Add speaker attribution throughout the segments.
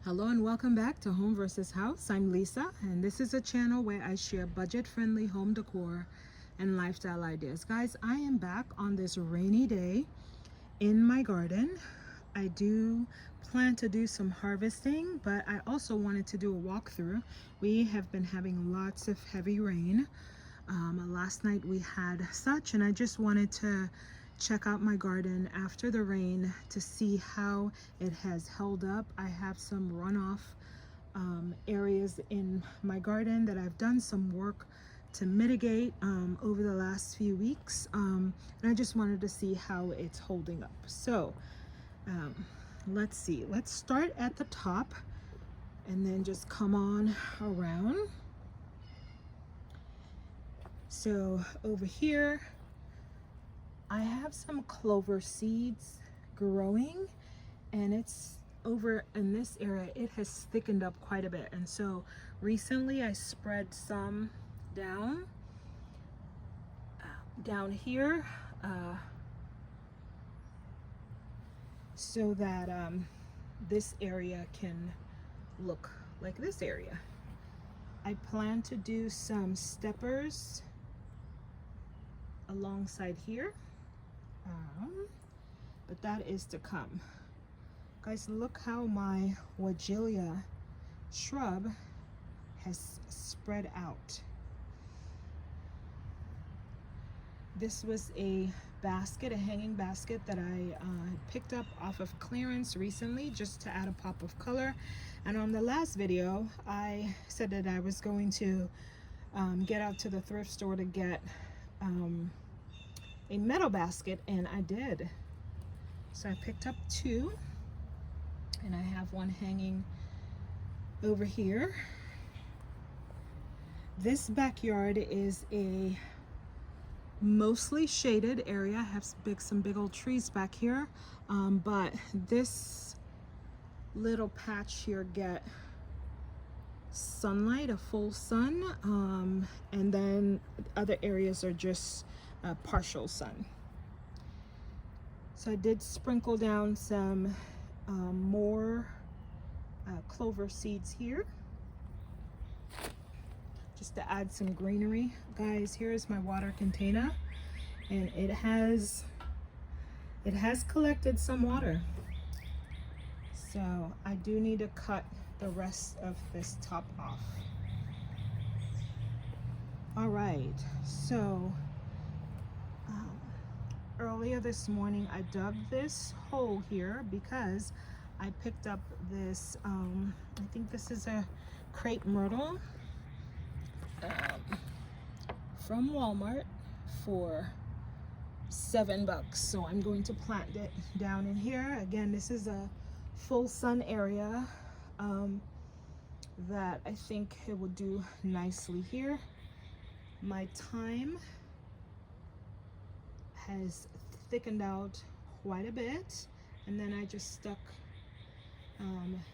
Speaker 1: Hello and welcome back to Home versus House. I'm Lisa, and this is a channel where I share budget-friendly home decor and lifestyle ideas. Guys, I am back on this rainy day in my garden. I do plan to do some harvesting, but I also wanted to do a walkthrough. We have been having lots of heavy rain. Last night we had such, and I just wanted to check out my garden after the rain to see how it has held up. I have some runoff areas in my garden that I've done some work to mitigate over the last few weeks, and I just wanted to see how it's holding up. So let's see, let's start at the top and then just come on around. So over here I have some clover seeds growing, and it's over in this area, it has thickened up quite a bit. And so recently I spread some down here so that this area can look like this area. I plan to do some steppers alongside here, but that is to come. Guys, look how my Wagelia shrub has spread out. This was a basket, a hanging basket that I picked up off of clearance recently just to add a pop of color. And on the last video I said that I was going to get out to the thrift store to get a metal basket, and I did. So I picked up two, and I have one hanging over here. This backyard is a mostly shaded area. I have some big old trees back here, but this little patch here get sunlight, a full sun, and then other areas are just partial sun. So I did sprinkle down some more clover seeds here just to add some greenery. Guys, here is my water container, and it has collected some water, so I do need to cut the rest of this top off. All right, so earlier this morning I dug this hole here because I picked up this I think this is a crepe myrtle from Walmart for $7. So I'm going to plant it down in here. Again, this is a full sun area that I think it will do nicely here. My thyme has thickened out quite a bit, and then I just stuck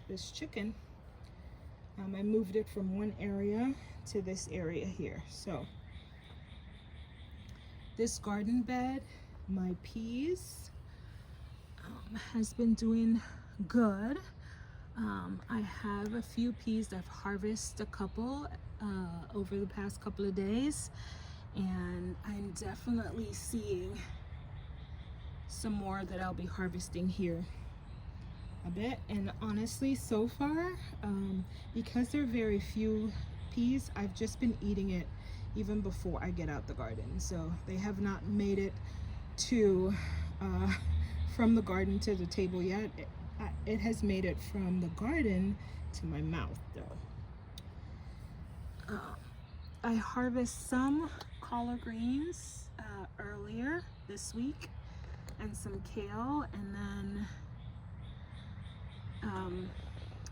Speaker 1: this chicken. I moved it from one area to this area here. So this garden bed, my peas, has been doing good. I have a few peas. I've harvested a couple over the past couple of days, and I'm definitely seeing some more that I'll be harvesting here a bit. And honestly, so far, because there are very few peas, I've just been eating it even before I get out the garden. So they have not made it to from the garden to the table yet. It has made it from the garden to my mouth though. I harvest some collard greens earlier this week, and some kale, and then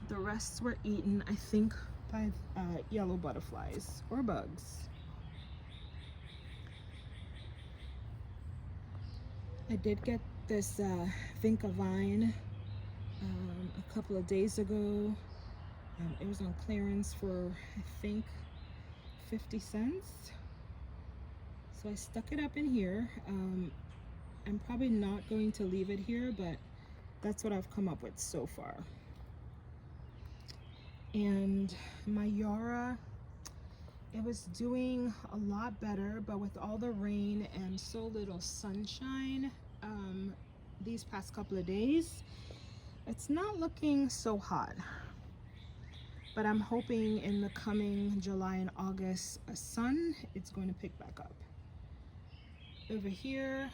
Speaker 1: the rest were eaten, I think, by yellow butterflies or bugs. I did get this vinca vine a couple of days ago. It was on clearance for, I think, 50 cents. So I stuck it up in here. I'm probably not going to leave it here, but that's what I've come up with so far. And my Yara, it was doing a lot better, but with all the rain and so little sunshine these past couple of days, it's not looking so hot. But I'm hoping in the coming July and August sun, it's going to pick back up. Over here,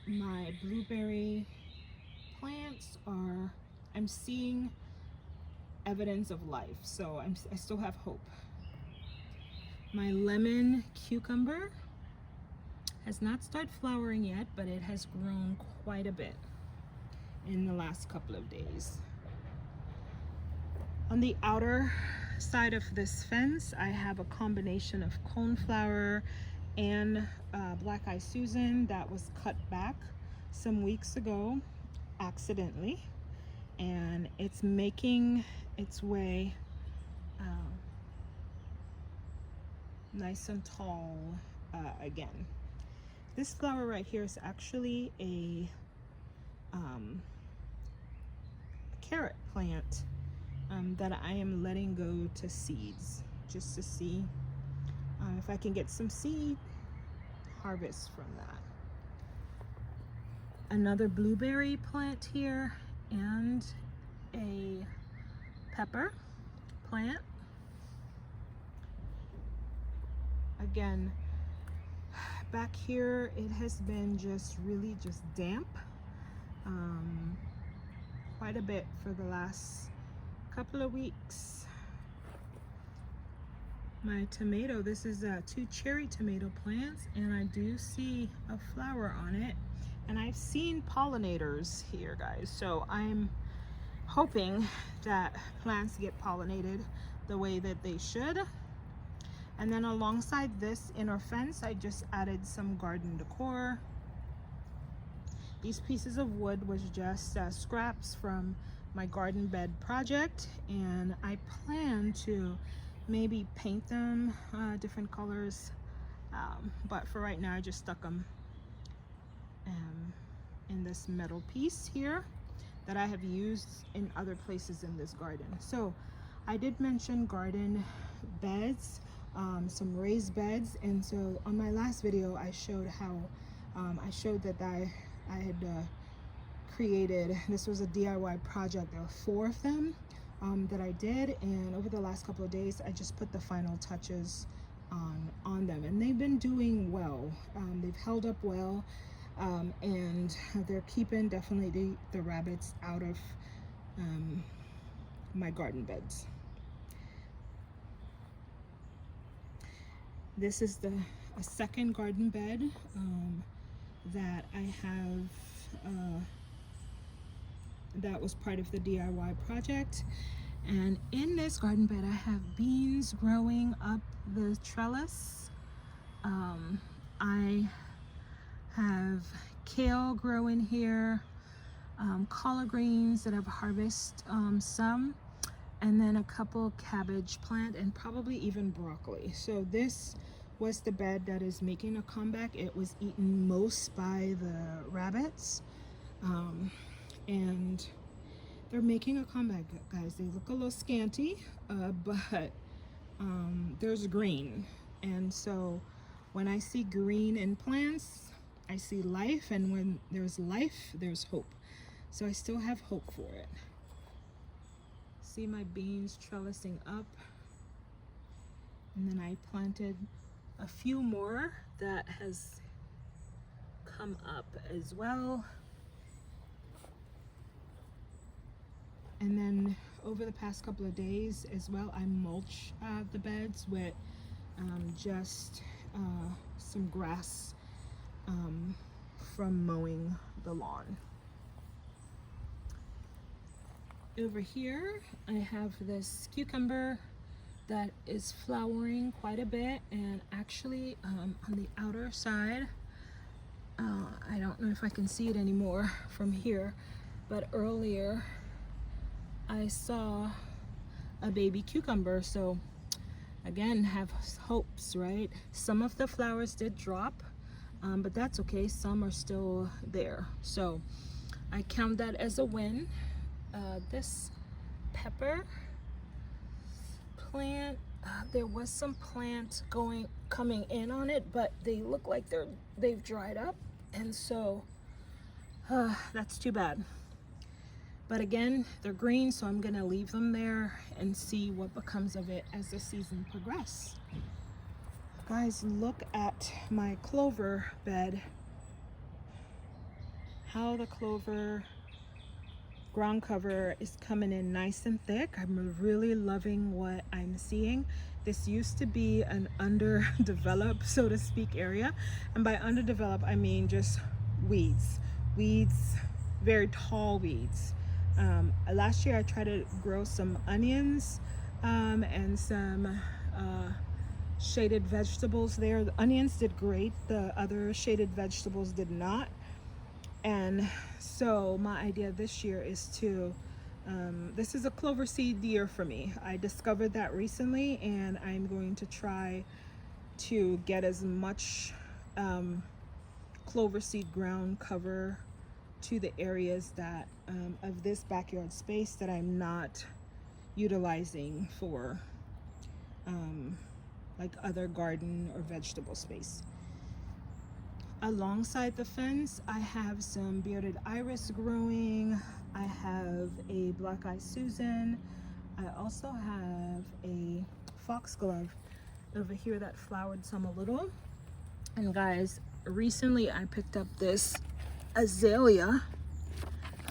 Speaker 1: my blueberry plants are, I'm seeing evidence of life, so I still have hope. My lemon cucumber has not started flowering yet, but it has grown quite a bit in the last couple of days. On the outer side of this fence, I have a combination of coneflower and black-eyed Susan that was cut back some weeks ago accidentally, and it's making its way nice and tall again. This flower right here is actually a carrot plant that I am letting go to seeds just to see if I can get some seed harvest from that. Another blueberry plant here and a pepper plant. Again, back here it has been just really just damp quite a bit for the last couple of weeks. My tomato, this is 2 cherry tomato plants, and I do see a flower on it, and I've seen pollinators here, guys, so I'm hoping that plants get pollinated the way that they should. And then alongside this inner fence, I just added some garden decor. These pieces of wood was just scraps from my garden bed project, and I plan to maybe paint them different colors, but for right now I just stuck them in this metal piece here that I have used in other places in this garden. So I did mention garden beds, some raised beds, and so on my last video I showed how I showed that I had created, this was a DIY project. There were 4 of them that I did, and over the last couple of days I just put the final touches on them, and they've been doing well. They've held up well, and they're keeping definitely the rabbits out of my garden beds. This is a second garden bed that I have that was part of the DIY project. And in this garden bed, I have beans growing up the trellis. I have kale growing here, collard greens that I've harvested some, and then a couple cabbage plant, and probably even broccoli. So this was the bed that is making a comeback. It was eaten most by the rabbits, and they're making a comeback, guys. They look a little scanty, but there's green, and so when I see green in plants, I see life, and when there's life, there's hope. So I still have hope for it. See my beans trellising up, and then I planted a few more that has come up as well. And then over the past couple of days as well, I mulch the beds with just some grass from mowing the lawn. Over here I have this cucumber that is flowering quite a bit, and actually on the outer side, I don't know if I can see it anymore from here, but earlier I saw a baby cucumber. So again, have hopes, right? Some of the flowers did drop, but that's okay, some are still there, so I count that as a win. This pepper plant. There was some plant coming in on it, but they look like they've dried up, and so that's too bad. But again, they're green, so I'm gonna leave them there and see what becomes of it as the season progresses. Guys, look at my clover bed. How the clover ground cover is coming in nice and thick. I'm really loving what I'm seeing. This used to be an underdeveloped, so to speak, area. And by underdeveloped, I mean just weeds, very tall weeds. Last year I tried to grow some onions and some shaded vegetables there. The onions did great, the other shaded vegetables did not. And so my idea this year is to, this is a clover seed year for me. I discovered that recently, and I'm going to try to get as much clover seed ground cover to the areas that of this backyard space that I'm not utilizing for like other garden or vegetable space. Alongside the fence, I have some bearded iris growing. I have a black eye Susan. I also have a foxglove over here that flowered some a little. And guys, recently I picked up this azalea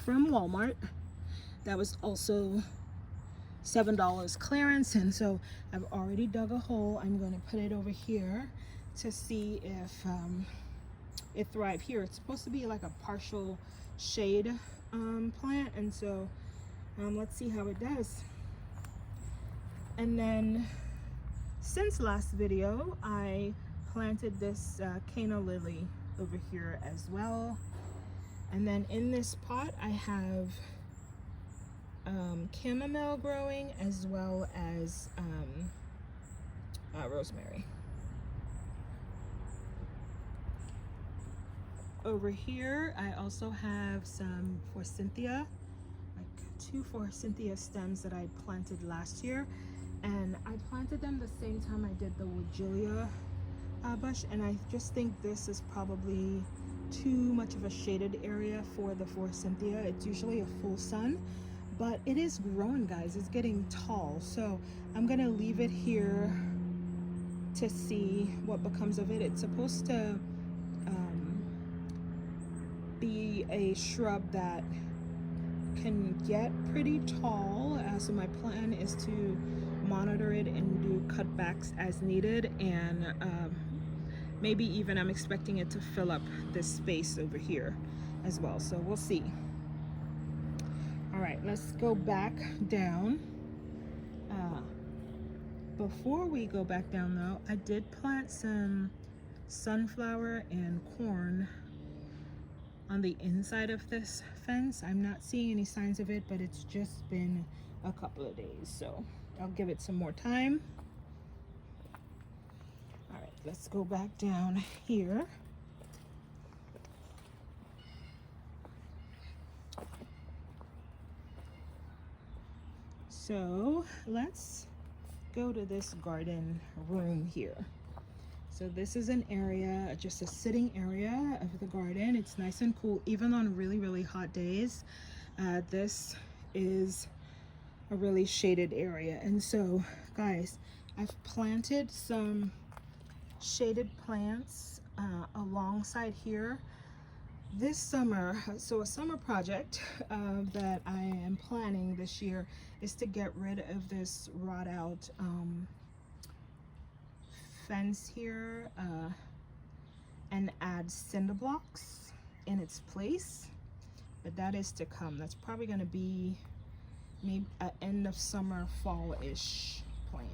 Speaker 1: from Walmart that was also $7 clearance, and so I've already dug a hole. I'm going to put it over here to see if it thrives here. It's supposed to be like a partial shade plant, and so let's see how it does. And then since last video, I planted this canna lily over here as well. And then in this pot I have chamomile growing, as well as rosemary. Over here I also have some forsythia, like 2 forsythia stems that I planted last year, and I planted them the same time I did the woodgelia bush, and I just think this is probably too much of a shaded area for the forsythia. It's usually a full sun, but it is growing, guys. It's getting tall, so I'm gonna leave it here to see what becomes of it. It's supposed to be a shrub that can get pretty tall, so my plan is to monitor it and do cutbacks as needed, and maybe even I'm expecting it to fill up this space over here as well, so we'll see. All right, let's go back down. Before we go back down though, I did plant some sunflower and corn on the inside of this fence. I'm not seeing any signs of it, but it's just been a couple of days, so I'll give it some more time. All right, let's go back down here. So let's go to this garden room here. So this is an area, just a sitting area of the garden. It's nice and cool, even on really, really hot days. This is a really shaded area. And so, guys, I've planted some shaded plants alongside here this summer. So a summer project that I am planning this year is to get rid of this wrought out fence here and add cinder blocks in its place, but that is to come. That's probably going to be maybe an end of summer, fall-ish plan.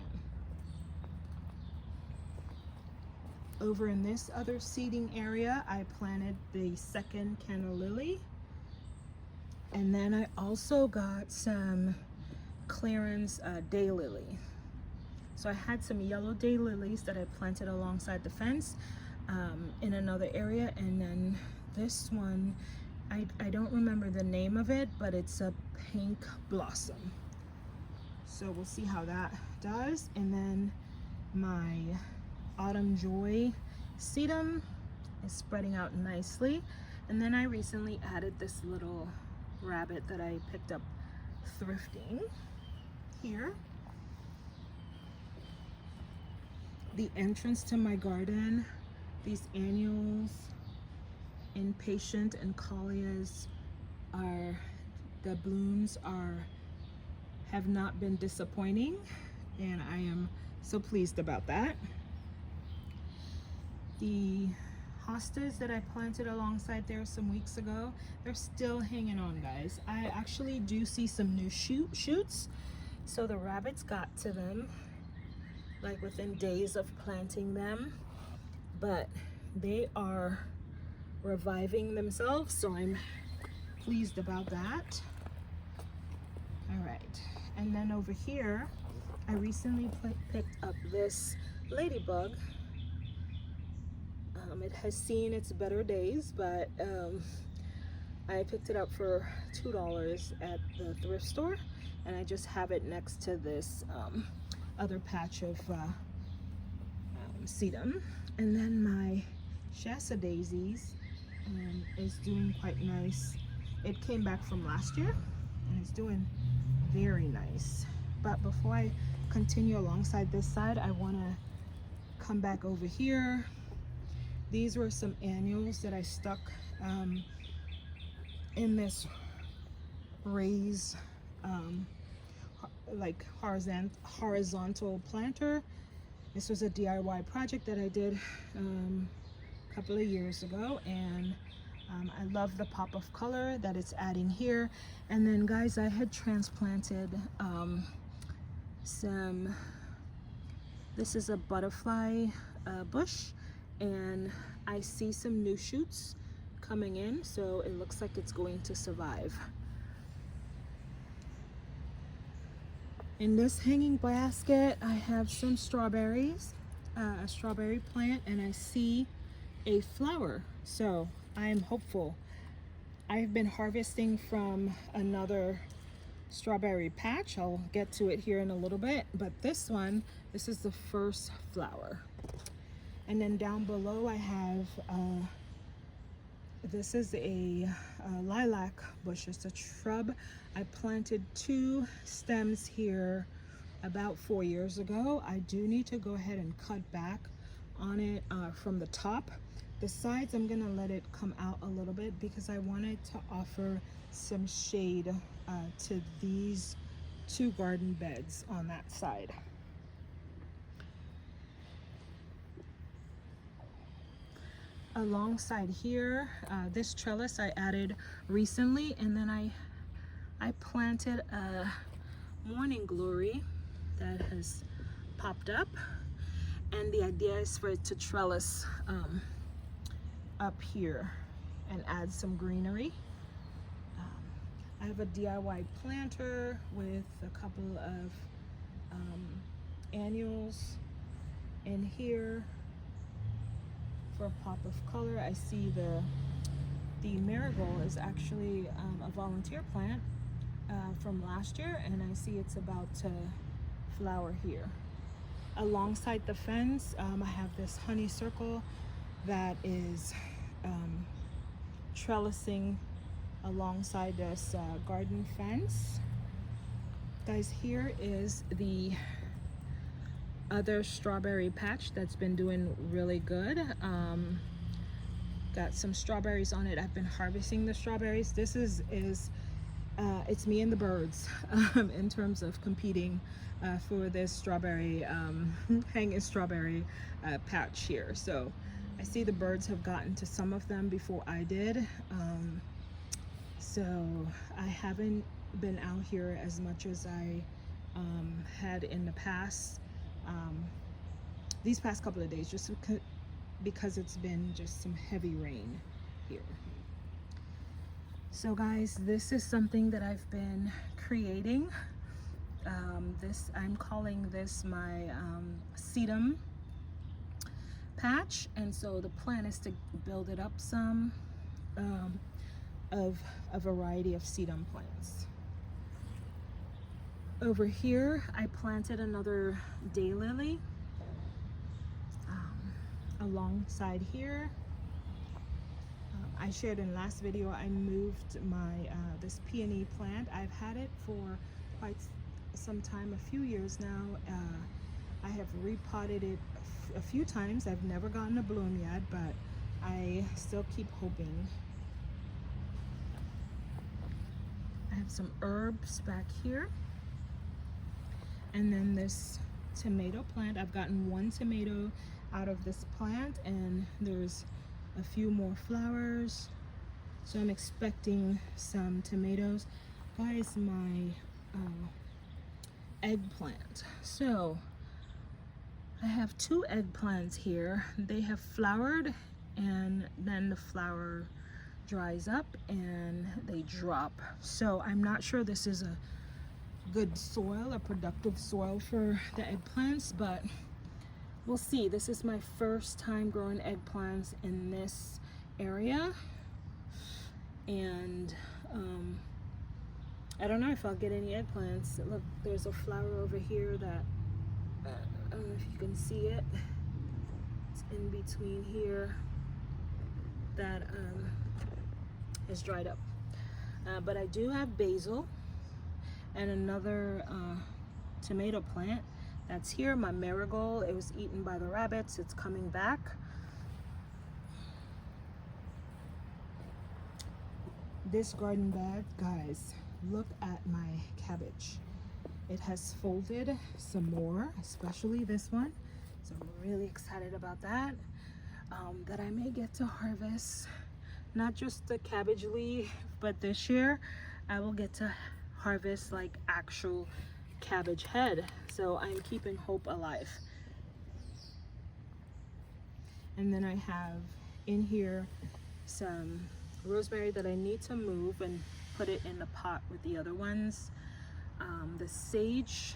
Speaker 1: Over in this other seating area, I planted the second canna lily, and then I also got some clearance daylily. So I had some yellow daylilies that I planted alongside the fence in another area, and then this one, I don't remember the name of it, but it's a pink blossom. So we'll see how that does. And then my Autumn Joy sedum is spreading out nicely. And then I recently added this little rabbit that I picked up thrifting here. The entrance to my garden, these annuals, impatient and collias the blooms have not been disappointing, and I am so pleased about that. The hostas that I planted alongside there some weeks ago, they're still hanging on, guys. I actually do see some new shoots. So the rabbits got to them like within days of planting them, but they are reviving themselves, so I'm pleased about that. All right, and then over here I recently picked up this ladybug. It has seen its better days, but I picked it up for $2 at the thrift store, and I just have it next to this other patch of sedum. And then my Shasta daisies is doing quite nice. It came back from last year and it's doing very nice. But before I continue alongside this side, I want to come back over here. These were some annuals that I stuck in this raised like horizontal planter. This was a DIY project that I did a couple of years ago, and I love the pop of color that it's adding here. And then, guys, I had transplanted this is a butterfly bush, and I see some new shoots coming in, so it looks like it's going to survive. In this hanging basket, I have some strawberries, a strawberry plant, and I see a flower, so I am hopeful. I've been harvesting from another strawberry patch. I'll get to it here in a little bit, but this is the first flower. And then down below I have this is a lilac bush. It's a shrub. I planted 2 stems here about 4 years ago. I do need to go ahead and cut back on it from the top. The sides, I'm gonna let it come out a little bit because I wanted to offer some shade to these 2 garden beds on that side. Alongside here, this trellis I added recently, and then I planted a morning glory that has popped up, and the idea is for it to trellis up here and add some greenery. I have a DIY planter with a couple of annuals in here for a pop of color. I see the marigold is actually a volunteer plant from last year, and I see it's about to flower here. Alongside the fence, I have this honeysuckle that is trellising alongside this garden fence. Guys, here is the other strawberry patch that's been doing really good. Got some strawberries on it. I've been harvesting the strawberries. This is it's me and the birds in terms of competing for this strawberry hanging strawberry patch here. So I see the birds have gotten to some of them before I did. So I haven't been out here as much as I had in the past. These past couple of days, just because it's been just some heavy rain here. So guys, this is something that I've been creating. I'm calling this my sedum patch, and so the plan is to build it up some of a variety of sedum plants. Over here, I planted another daylily alongside here. I shared in last video, I moved my this peony plant. I've had it for quite some time, a few years now. I have repotted it a few times. I've never gotten a bloom yet, but I still keep hoping. I have some herbs back here. And then this tomato plant, I've gotten one tomato out of this plant, and there's a few more flowers. So I'm expecting some tomatoes. Guys, my eggplant. So I have two eggplants here. They have flowered, and then the flower dries up and they drop. So I'm not sure this is a good soil, a productive soil for the eggplants, but we'll see. This is my first time growing eggplants in this area, and I don't know if I'll get any eggplants. Look, there's a flower over here that I don't know if you can see it. It's in between here that has dried up, but I do have basil and another tomato plant that's here. My marigold, it was eaten by the rabbits. It's coming back. This garden bag, guys, look at my cabbage. It has folded some more, especially this one. So I'm really excited about that. That I may get to harvest not just the cabbage leaf, but this year I will get to harvest like actual cabbage head. So I'm keeping hope alive. And then I have in here some rosemary that I need to move and put it in the pot with the other ones. The sage,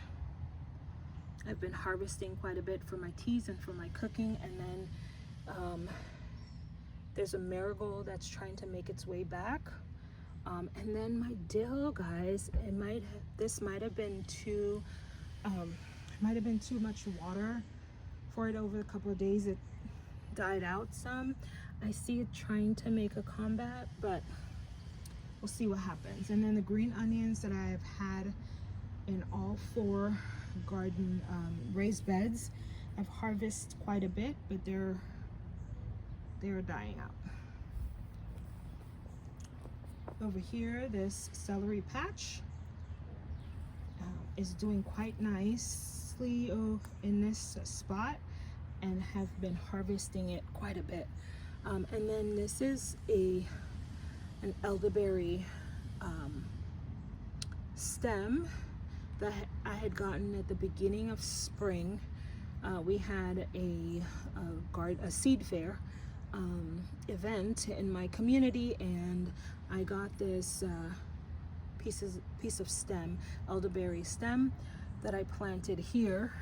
Speaker 1: I've been harvesting quite a bit for my teas and for my cooking. And then there's a marigold that's trying to make its way back. And then my dill, guys, this might have been too much water for it over a couple of days. It died out some. I see it trying to make a comeback, but we'll see what happens. And then the green onions that I've had in all 4 garden raised beds, I've harvested quite a bit, but they're dying out. Over here, this celery patch is doing quite nicely in this spot, and have been harvesting it quite a bit. And then this is an elderberry stem that I had gotten at the beginning of spring. We had a seed fair event in my community, and I got this piece of stem, elderberry stem, that I planted here.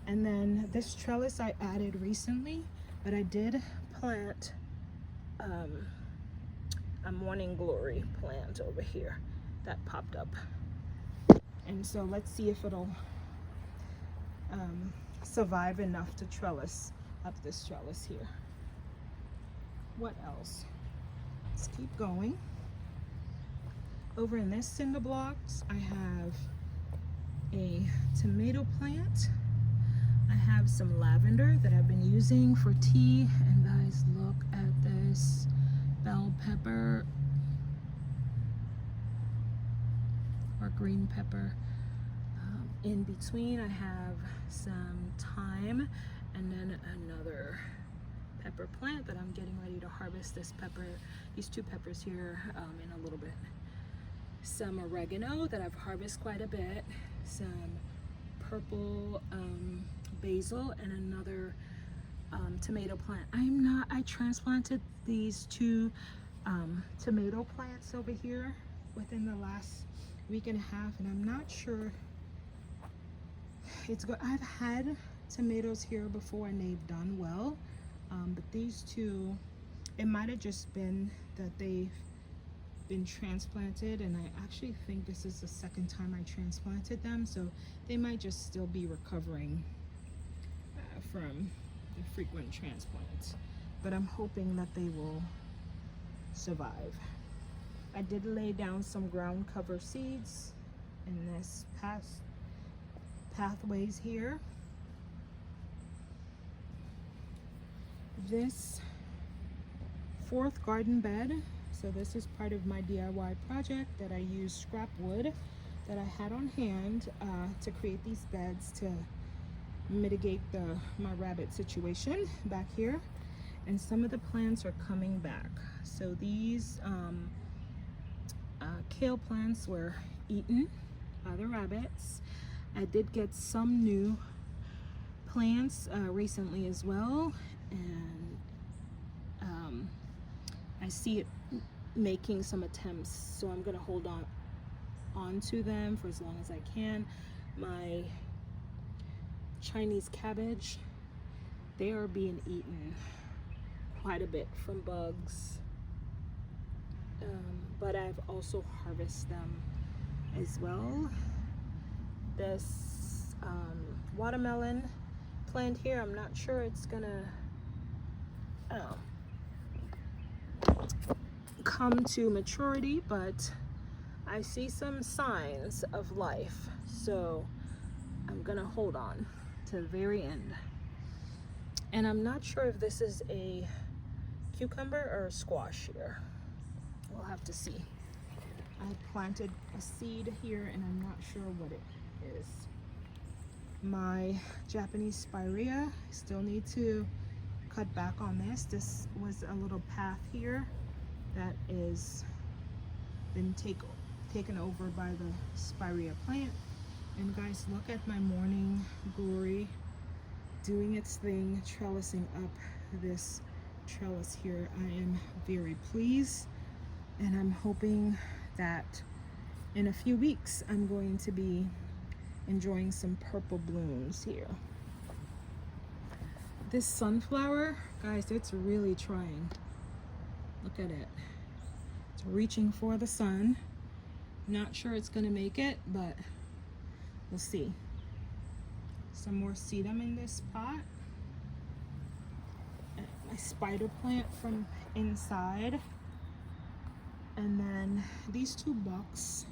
Speaker 1: And then this trellis I added recently, but I did plant a morning glory plant over here that popped up. And so let's see if it'll survive enough to trellis up this trellis here. What else? Let's keep going. Over in this cinder blocks, I have a tomato plant. I have some lavender that I've been using for tea. And guys, look at this bell pepper or green pepper. In between, I have some thyme, and then another pepper plant that I'm getting ready to harvest. These 2 peppers here in a little bit. Some oregano that I've harvested quite a bit. Some purple basil, and another tomato plant. I transplanted these 2 tomato plants over here within the last week and a half, and I'm not sure it's good. I've had tomatoes here before and they've done well, but these 2, it might have just been that they've been transplanted, and I actually think this is the second time I transplanted them, so they might just still be recovering from the frequent transplants, but I'm hoping that they will survive. I did lay down some ground cover seeds in this pathways here. This fourth garden bed, so this is part of my DIY project that I used scrap wood that I had on hand to create these beds to mitigate my rabbit situation back here. And some of the plants are coming back. So these kale plants were eaten by the rabbits. I did get some new plants recently as well, and I see it making some attempts, so I'm gonna hold on to them for as long as I can. My Chinese cabbage, they are being eaten quite a bit from bugs, but I've also harvested them as well. This watermelon plant here, I'm not sure it's gonna come to maturity, but I see some signs of life, so I'm gonna hold on to the very end. And I'm not sure if this is a cucumber or a squash here. We'll have to see. I planted a seed here and I'm not sure what it is. My Japanese spirea, I still need to cut back on this. This was a little path here that is been taken over by the spirea plant. And guys, look at my morning glory doing its thing, trellising up this trellis here. I am very pleased, and I'm hoping that in a few weeks I'm going to be enjoying some purple blooms here. This sunflower, guys, it's really trying. Look at it. It's reaching for the sun. Not sure it's gonna make it, but we'll see. Some more sedum in this pot. And my spider plant from inside. And then these two box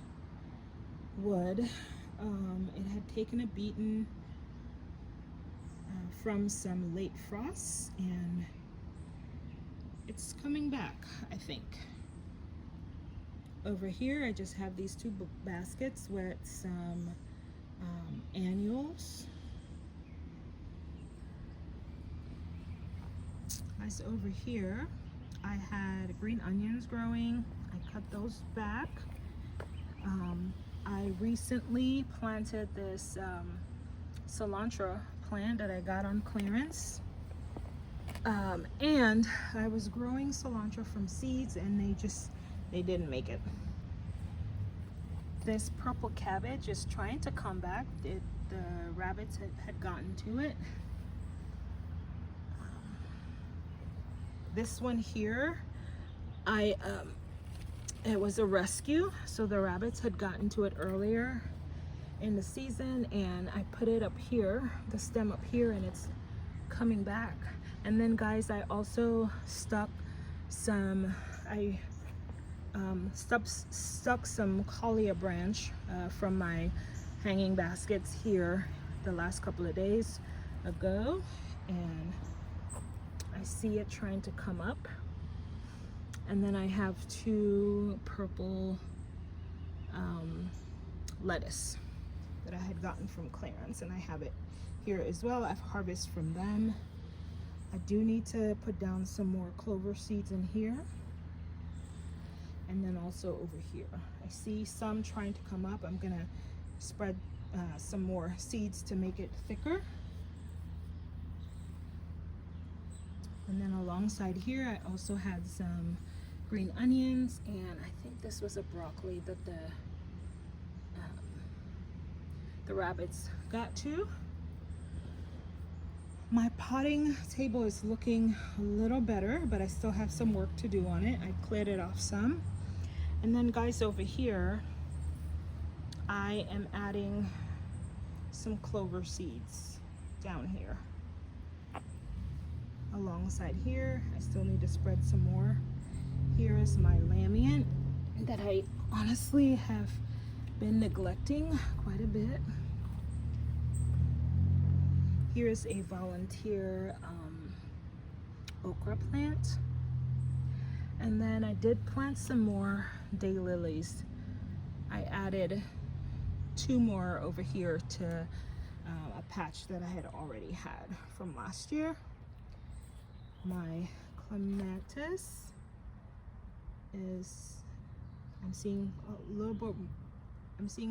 Speaker 1: wood, it had taken a beating from some late frosts, and it's coming back, I think. Over here, I just have these two baskets with some annuals. As over here, I had green onions growing. I cut those back. I recently planted this cilantro plant that I got on clearance. And I was growing cilantro from seeds and they didn't make it. This purple cabbage is trying to come back. The rabbits had gotten to it. This one here, it was a rescue, so the rabbits had gotten to it earlier in the season, and I put it up here, the stem up here, and it's coming back. And then guys, I also stuck some stuck some collia branch from my hanging baskets here the last couple of days ago, and I see it trying to come up. And then I have two purple lettuce that I had gotten from clearance, and I have it here as well. I've harvested from them. I do need to put down some more clover seeds in here, and then also over here I see some trying to come up. I'm gonna spread some more seeds to make it thicker. And then alongside here I also had some green onions, and I think this was a broccoli that the rabbits got to. My potting table is looking a little better, but I still have some work to do on it. I cleared it off some. And then guys, over here I am adding some clover seeds down here alongside here. I still need to spread some more. Here is my lamiant that I honestly have been neglecting quite a bit. Here's a volunteer okra plant. And then I did plant some more daylilies. I added 2 more over here to a patch that I had already had from last year. My clematis is, I'm seeing a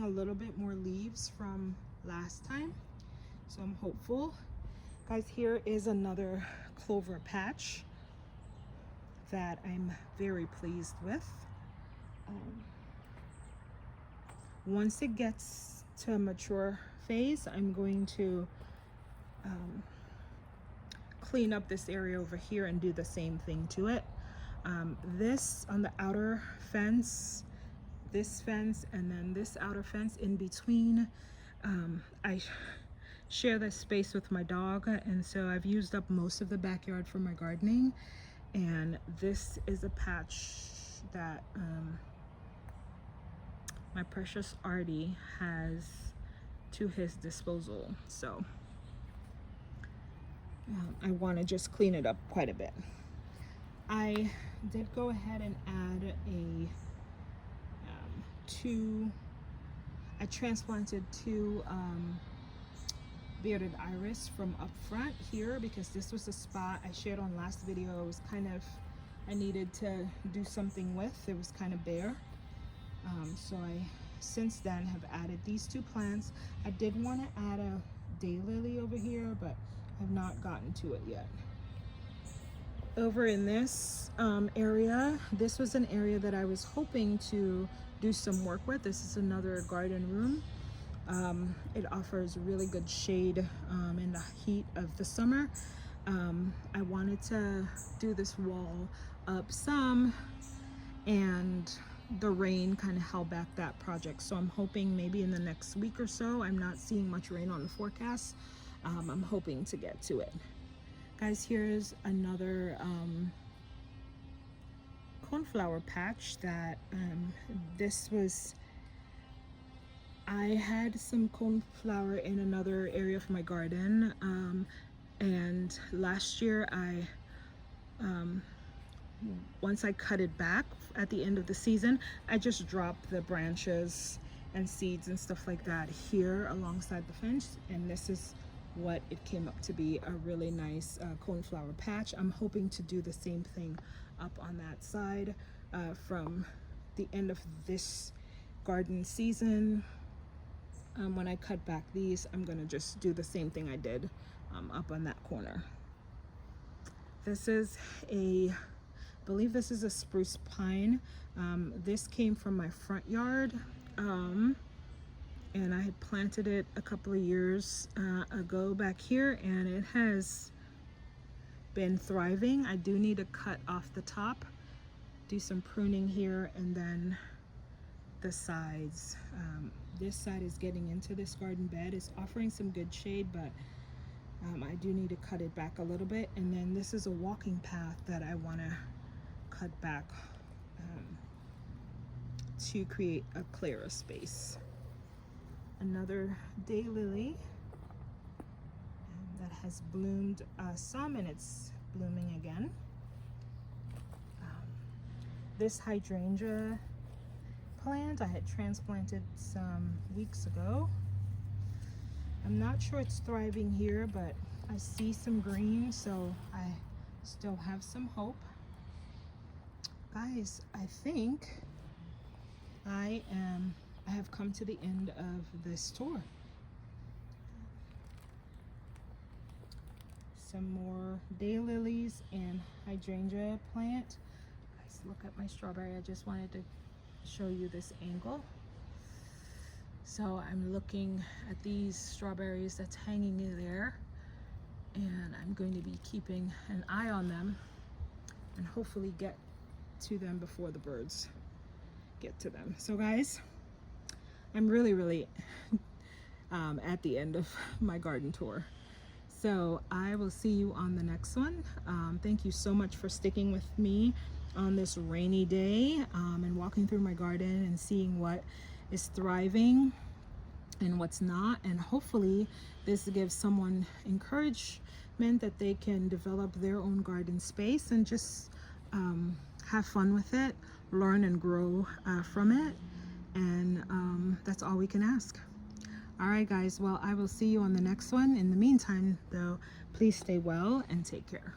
Speaker 1: little bit more leaves from last time, so I'm hopeful. Guys, here is another clover patch that I'm very pleased with. Once it gets to a mature phase, I'm going to clean up this area over here and do the same thing to it. This on the outer fence, this fence, and then this outer fence in between, I share this space with my dog, and so I've used up most of the backyard for my gardening, and this is a patch that my precious Artie has to his disposal, so I want to just clean it up quite a bit. I did go ahead and add I transplanted 2 bearded iris from up front here, because this was a spot I shared on last video. It was kind of, I needed to do something with. It was kind of bare. So I since then have added these 2 plants. I did want to add a daylily over here, but I've not gotten to it yet. Over in this area, this was an area that I was hoping to do some work with. This is another garden room. It offers really good shade in the heat of the summer. I wanted to do this wall up some, and the rain kind of held back that project. So I'm hoping maybe in the next week or so, I'm not seeing much rain on the forecast. I'm hoping to get to it. Guys, here's another coneflower patch that I had some coneflower in another area of my garden, and last year once I cut it back at the end of the season, I just dropped the branches and seeds and stuff like that here alongside the fence, and this is what it came up to be, a really nice coneflower patch. I'm hoping to do the same thing up on that side from the end of this garden season. When I cut back these, I'm gonna just do the same thing I did up on that corner. This is I believe this is a spruce pine. This came from my front yard, and I had planted it a couple of years ago back here, and it has been thriving. I do need to cut off the top, do some pruning here, and then the sides. This side is getting into this garden bed. It's offering some good shade, but I do need to cut it back a little bit. And then this is a walking path that I want to cut back to create a clearer space. Another daylily that has bloomed some, and it's blooming again. This hydrangea plant I had transplanted some weeks ago. I'm not sure it's thriving here, but I see some green, so I still have some hope. Guys, I think I have come to the end of this tour. Some more daylilies and hydrangea plant. Guys, look at my strawberry. I just wanted to show you this angle. So I'm looking at these strawberries that's hanging in there, and I'm going to be keeping an eye on them and hopefully get to them before the birds get to them. So guys, I'm really at the end of my garden tour. So I will see you on the next one. Thank you so much for sticking with me on this rainy day and walking through my garden and seeing what is thriving and what's not. And hopefully this gives someone encouragement that they can develop their own garden space and just have fun with it, learn and grow from it. And that's all we can ask. All right, guys. Well, I will see you on the next one. In the meantime, though, please stay well and take care.